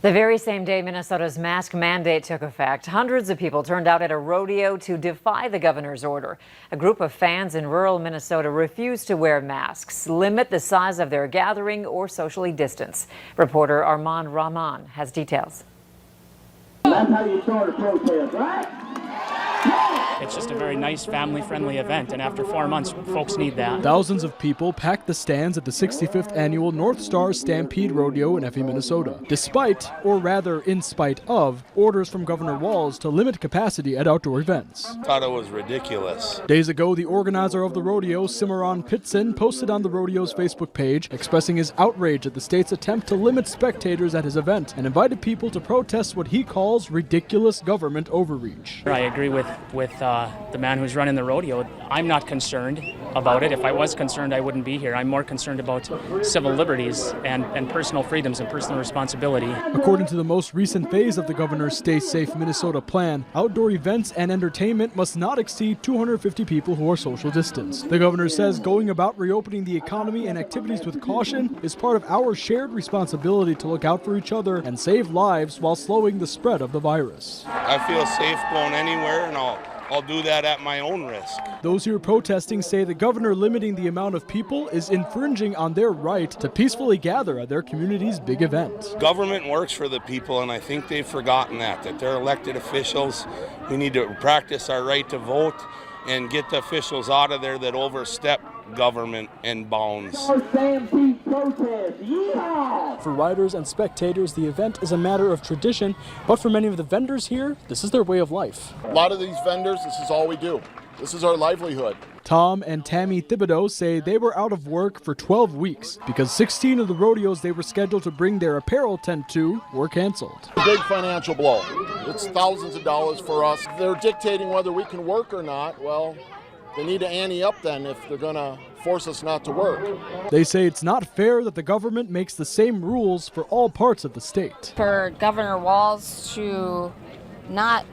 The very same day Minnesota's mask mandate took effect, hundreds of people turned out at a rodeo to defy the governor's order. A group of fans in rural Minnesota refused to wear masks, limit the size of their gathering, or socially distance. Reporter Armand Rahman has details. That's how you start a protest, right? It's just a very nice family-friendly event, and after 4 months, folks need that. Thousands of people packed the stands at the 65th annual North Star Stampede Rodeo in Effie, Minnesota, despite, or rather in spite of, orders from Governor Walz to limit capacity at outdoor events. Thought it was ridiculous. Days ago, the organizer of the rodeo, Cimarron Pitson, posted on the rodeo's Facebook page expressing his outrage at the state's attempt to limit spectators at his event and invited people to protest what he calls ridiculous government overreach. I agree with the man who's running the rodeo. I'm not concerned about it. If I was concerned, I wouldn't be here. I'm more concerned about civil liberties and personal freedoms and personal responsibility. According to the most recent phase of the governor's Stay Safe Minnesota plan, outdoor events and entertainment must not exceed 250 people who are social distanced. The governor says going about reopening the economy and activities with caution is part of our shared responsibility to look out for each other and save lives while slowing the spread of the virus. I feel safe going anywhere, and I'll do that at my own risk. Those who are protesting say the governor limiting the amount of people is infringing on their right to peacefully gather at their community's big event. Government works for the people, and I think they've forgotten that they're elected officials. We need to practice our right to vote and get the officials out of there that overstep government and bounds. For riders and spectators, the event is a matter of tradition, but for many of the vendors here, this is their way of life. A lot of these vendors, this is all we do. This is our livelihood. Tom and Tammy Thibodeau say they were out of work for 12 weeks because 16 of the rodeos they were scheduled to bring their apparel tent to were canceled. A big financial blow. It's thousands of dollars for us. They're dictating whether we can work or not. Well, they need to ante up then if they're going to force us not to work. They say it's not fair that the government makes the same rules for all parts of the state. For Governor Walz to not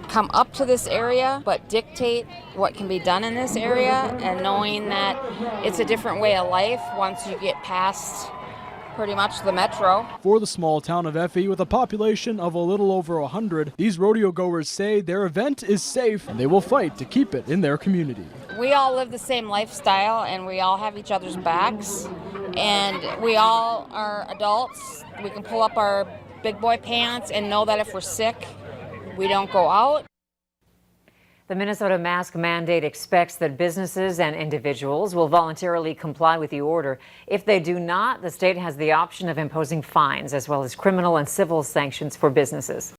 come up to this area, but dictate what can be done in this area, and knowing that it's a different way of life once you get past pretty much the metro. For the small town of Effie, with a population of a little over 100, these rodeo goers say their event is safe and they will fight to keep it in their community. We all live the same lifestyle and we all have each other's backs, and we all are adults. We can pull up our big boy pants and know that if we're sick, we don't go out. The Minnesota mask mandate expects that businesses and individuals will voluntarily comply with the order. If they do not, the state has the option of imposing fines as well as criminal and civil sanctions for businesses.